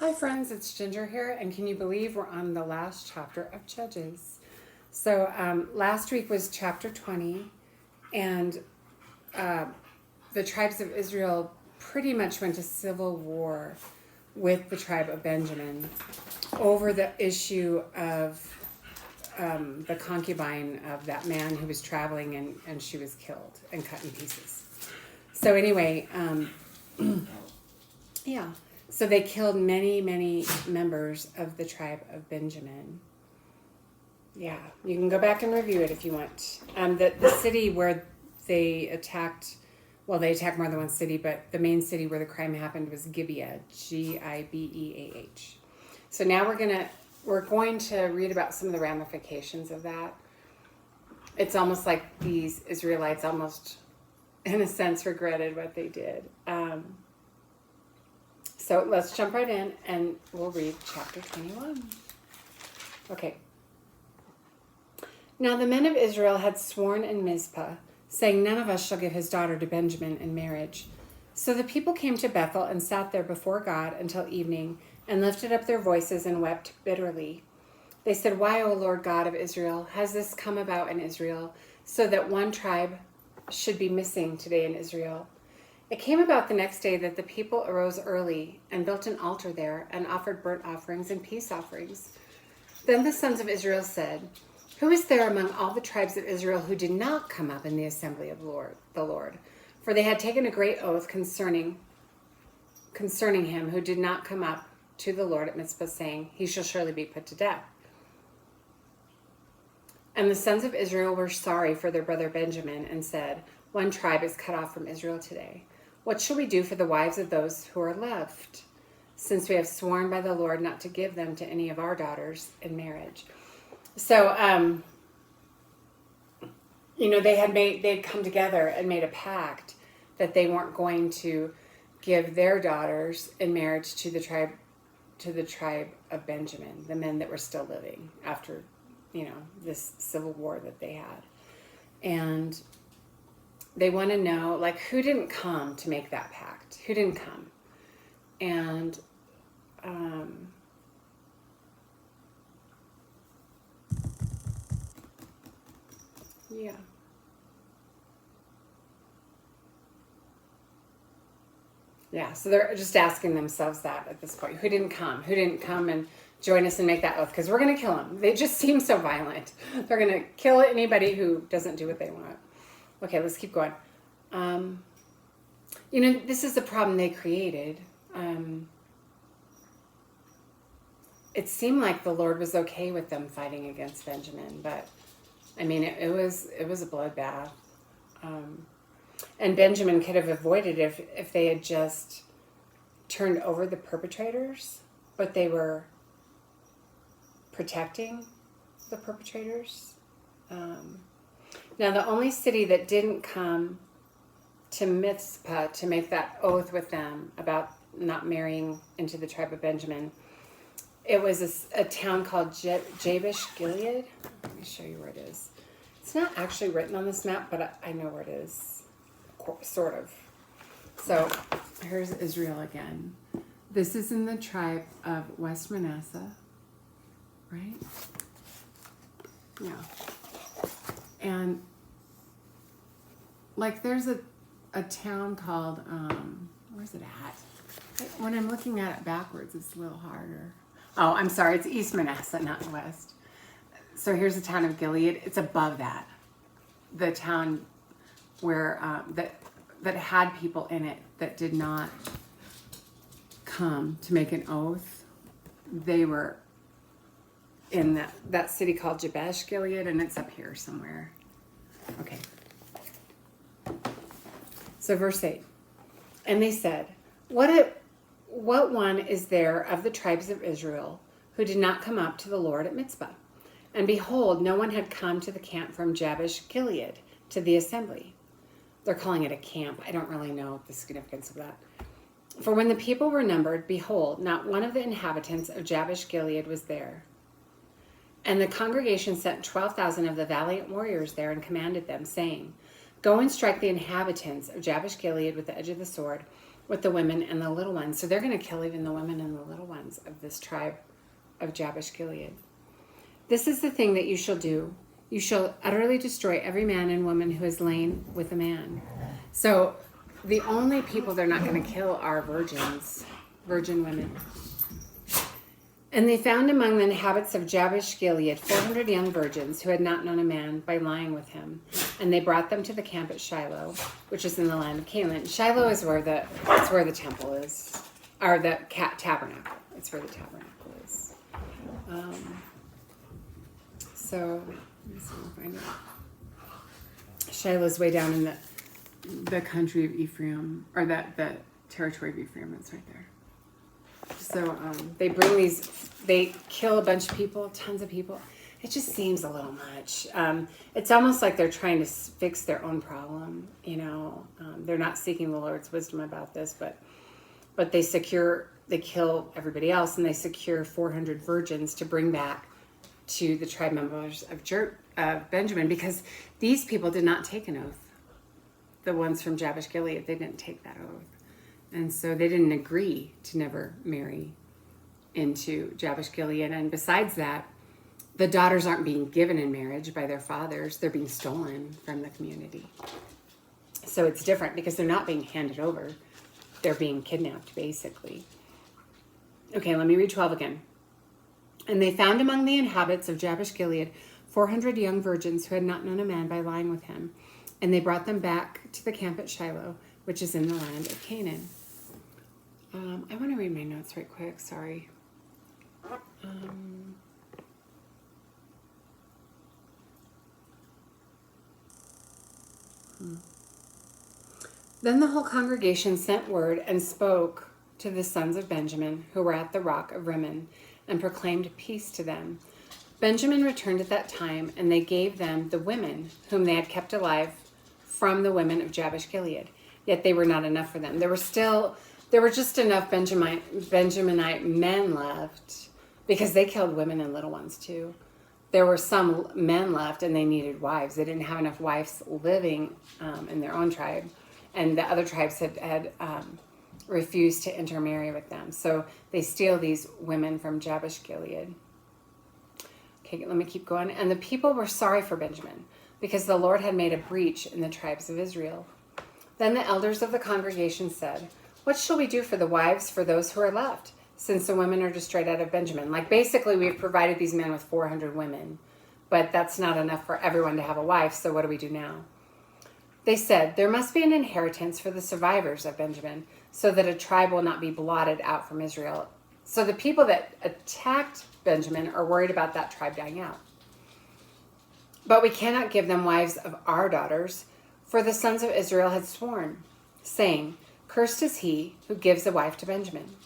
Hi friends, it's Ginger here, and can you believe we're on the last chapter of Judges? So last week was chapter 20, and the tribes of Israel pretty much went to civil war with the tribe of Benjamin over the issue of the concubine of that man who was traveling, and she was killed and cut in pieces. So anyway, yeah. So they killed many, many members of the tribe of Benjamin. Yeah, you can go back and review it if you want. The city where they attacked, well, they attacked more than one city, but the main city where the crime happened was Gibeah, Gibeah. So now we're going to read about some of the ramifications of that. It's almost like these Israelites almost, in a sense, regretted what they did. So let's jump right in and we'll read chapter 21. Okay. Now the men of Israel had sworn in Mizpah, saying, "None of us shall give his daughter to Benjamin in marriage." So the people came to Bethel and sat there before God until evening, and lifted up their voices and wept bitterly. They said, "Why, O Lord God of Israel, has this come about in Israel, so that one tribe should be missing today in Israel?" It came about the next day that the people arose early and built an altar there and offered burnt offerings and peace offerings. Then the sons of Israel said, "Who is there among all the tribes of Israel who did not come up in the assembly of the Lord? For they had taken a great oath concerning him who did not come up to the Lord at Mizpah, saying, he shall surely be put to death." And the sons of Israel were sorry for their brother Benjamin and said, "One tribe is cut off from Israel today. What shall we do for the wives of those who are left, since we have sworn by the Lord not to give them to any of our daughters in marriage?" So, they'd come together and made a pact that they weren't going to give their daughters in marriage to the tribe of Benjamin, the men that were still living after, this civil war that they had. And they want to know, who didn't come to make that pact? Who didn't come? And yeah. Yeah, so they're just asking themselves that at this point. Who didn't come? Who didn't come and join us and make that oath? Because we're going to kill them. They just seem so violent. They're going to kill anybody who doesn't do what they want. Okay, let's keep going. This is the problem they created. It seemed like the Lord was okay with them fighting against Benjamin, but it was a bloodbath. And Benjamin could have avoided it if they had just turned over the perpetrators, but they were protecting the perpetrators. Now, the only city that didn't come to Mizpah to make that oath with them about not marrying into the tribe of Benjamin, it was a town called Jabesh Gilead. Let me show you where it is. It's not actually written on this map, but I know where it is, sort of. So here's Israel again. This is in the tribe of West Manasseh, right? Yeah. And there's a town called, where's it at? When I'm looking at it backwards, it's a little harder. Oh, I'm sorry, it's East Manasseh, not West. So here's the town of Gilead. It's above that. The town where, that had people in it that did not come to make an oath. They were in that city called Jabesh Gilead, and it's up here somewhere. Okay. So verse 8. And they said, What one is there of the tribes of Israel who did not come up to the Lord at Mizpah? And behold, no one had come to the camp from Jabesh Gilead to the assembly. They're calling it a camp. I don't really know the significance of that. For when the people were numbered, behold, not one of the inhabitants of Jabesh Gilead was there. And the congregation sent 12,000 of the valiant warriors there and commanded them, saying, "Go and strike the inhabitants of Jabesh Gilead with the edge of the sword, with the women and the little ones." So they're going to kill even the women and the little ones. sons of this tribe of Jabesh Gilead. This is the thing that you shall do. You shall utterly destroy every man and woman who has lain with a man. So the only people they're not going to kill are virgins, virgin women. And they found among the inhabitants of Jabesh Gilead 400 young virgins who had not known a man by lying with him. And they brought them to the camp at Shiloh, which is in the land of Canaan. Shiloh is where the temple is, or the tabernacle. It's where the tabernacle is. So let me see if I can find it. Shiloh's way down in the country of Ephraim, or the territory of Ephraim. It's right there. So they kill a bunch of people, tons of people. It just seems a little much. It's almost like they're trying to fix their own problem. They're not seeking the Lord's wisdom about this, but they kill everybody else, and they secure 400 virgins to bring back to the tribe members of Benjamin, because these people did not take an oath. The ones from Jabesh Gilead, they didn't take that oath. And so they didn't agree to never marry into Jabesh Gilead. And besides that, the daughters aren't being given in marriage by their fathers. They're being stolen from the community. So it's different because they're not being handed over. They're being kidnapped, basically. Okay, let me read 12 again. And they found among the inhabitants of Jabesh Gilead 400 young virgins who had not known a man by lying with him. And they brought them back to the camp at Shiloh, which is in the land of Canaan. I want to read my notes right quick. Sorry. Then the whole congregation sent word and spoke to the sons of Benjamin who were at the rock of Rimmon and proclaimed peace to them. Benjamin returned at that time, and they gave them the women whom they had kept alive from the women of Jabesh Gilead. Yet they were not enough for them. There were just enough Benjaminite men left, because they killed women and little ones too. There were some men left, and they needed wives. They didn't have enough wives living in their own tribe, and the other tribes had refused to intermarry with them. So they steal these women from Jabesh Gilead. Okay, let me keep going. And the people were sorry for Benjamin, because the Lord had made a breach in the tribes of Israel. Then the elders of the congregation said, "What shall we do for the wives for those who are left, since the women are destroyed out of Benjamin?" Like, basically, we've provided these men with 400 women, but that's not enough for everyone to have a wife, so what do we do now? They said, "There must be an inheritance for the survivors of Benjamin, so that a tribe will not be blotted out from Israel." So the people that attacked Benjamin are worried about that tribe dying out. "But we cannot give them wives of our daughters, for the sons of Israel had sworn, saying, 'Cursed is he who gives a wife to Benjamin.'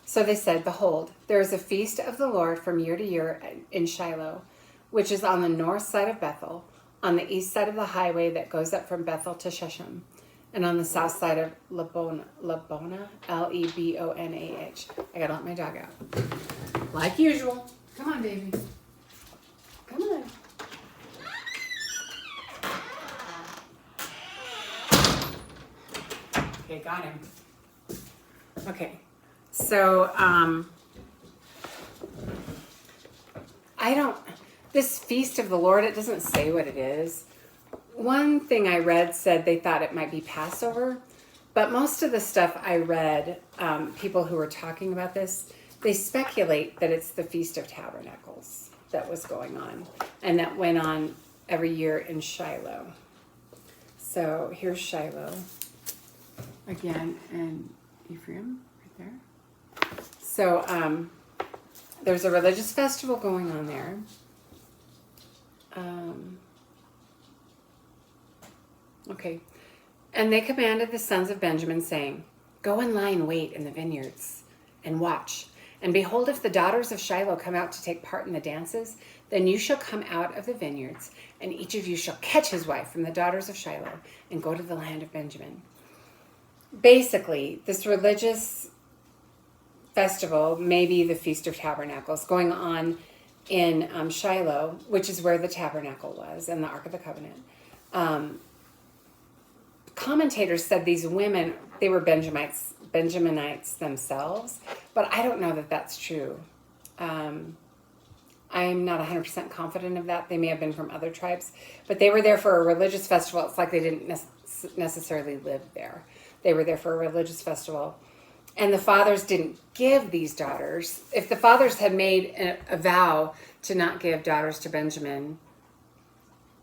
So they said, 'Behold, there is a feast of the Lord from year to year in Shiloh, which is on the north side of Bethel, on the east side of the highway that goes up from Bethel to Shechem, and on the south side of Lebonah, Lebonah. I gotta let my dog out. Like usual. Come on, baby. Come on. Okay, got him. Okay, so this feast of the Lord, it doesn't say what it is. One thing I read said they thought it might be Passover, but most of the stuff I read, people who were talking about this, they speculate that it's the Feast of Tabernacles that was going on, and that went on every year in Shiloh. So here's Shiloh again in Ephraim, right there. So there's a religious festival going on there. Okay. And they commanded the sons of Benjamin, saying, "Go and lie in wait in the vineyards and watch. And behold, if the daughters of Shiloh come out to take part in the dances, then you shall come out of the vineyards, and each of you shall catch his wife from the daughters of Shiloh and go to the land of Benjamin." Basically, this religious festival, maybe the Feast of Tabernacles, going on in Shiloh, which is where the tabernacle was and the Ark of the Covenant. commentators said these women, they were Benjaminites themselves, but I don't know that that's true. I'm not 100% confident of that. They may have been from other tribes, but they were there for a religious festival. It's like they didn't necessarily live there. They were there for a religious festival. And the fathers didn't give these daughters. If the fathers had made a vow to not give daughters to Benjamin,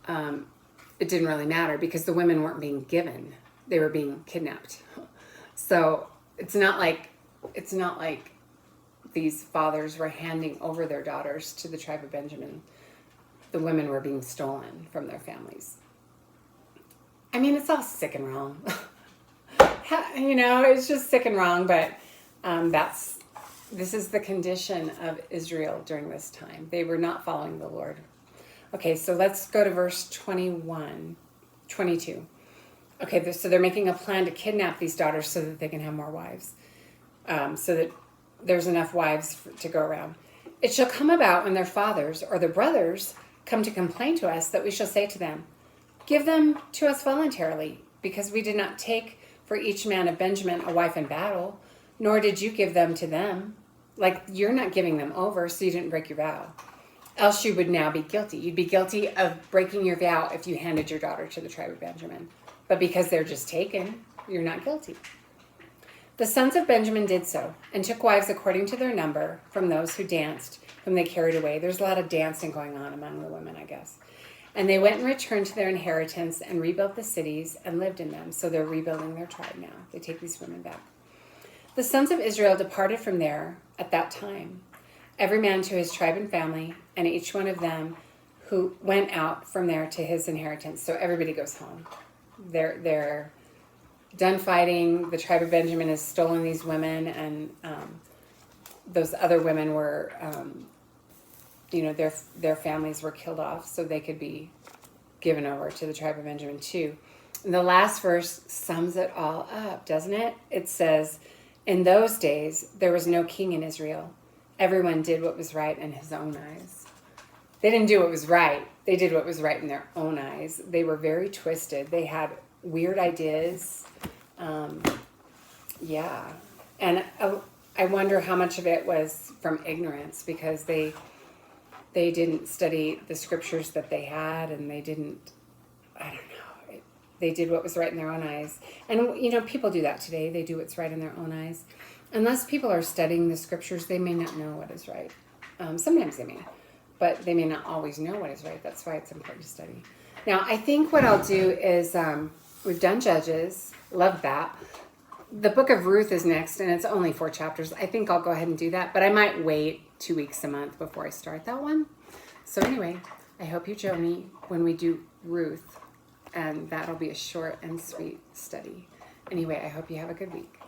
it didn't really matter because the women weren't being given. They were being kidnapped. So it's not like these fathers were handing over their daughters to the tribe of Benjamin. The women were being stolen from their families. I mean, it's all sick and wrong. It's just sick and wrong, but this is the condition of Israel during this time. They were not following the Lord. Okay, so let's go to verse 22. Okay, so they're making a plan to kidnap these daughters so that they can have more wives, so that there's enough wives to go around. It shall come about when their fathers or their brothers come to complain to us that we shall say to them, give them to us voluntarily, because we did not take for each man of Benjamin a wife in battle, nor did you give them to them. Like, you're not giving them over, so you didn't break your vow. Else you would now be guilty. You'd be guilty of breaking your vow if you handed your daughter to the tribe of Benjamin. But because they're just taken, you're not guilty. The sons of Benjamin did so, and took wives according to their number from those who danced, whom they carried away. There's a lot of dancing going on among the women, I guess. And they went and returned to their inheritance and rebuilt the cities and lived in them. So they're rebuilding their tribe now. They take these women back. The sons of Israel departed from there at that time, every man to his tribe and family, and each one of them who went out from there to his inheritance. So everybody goes home. They're done fighting. The tribe of Benjamin has stolen these women, and those other women were, their families were killed off so they could be given over to the tribe of Benjamin too. And the last verse sums it all up, doesn't it? It says, in those days, there was no king in Israel. Everyone did what was right in his own eyes. They didn't do what was right. They did what was right in their own eyes. They were very twisted. They had weird ideas. And I wonder how much of it was from ignorance, because they didn't study the scriptures that they had, and they didn't, they did what was right in their own eyes. And, people do that today. They do what's right in their own eyes. Unless people are studying the scriptures, they may not know what is right. Sometimes they may, but they may not always know what is right. That's why it's important to study. Now, I think what I'll do is, we've done Judges. Love that. The book of Ruth is next, and it's only 4 chapters. I think I'll go ahead and do that, but I might wait 2 weeks a month before I start that one. So anyway, I hope you join me when we do Ruth, and that'll be a short and sweet study. Anyway, I hope you have a good week.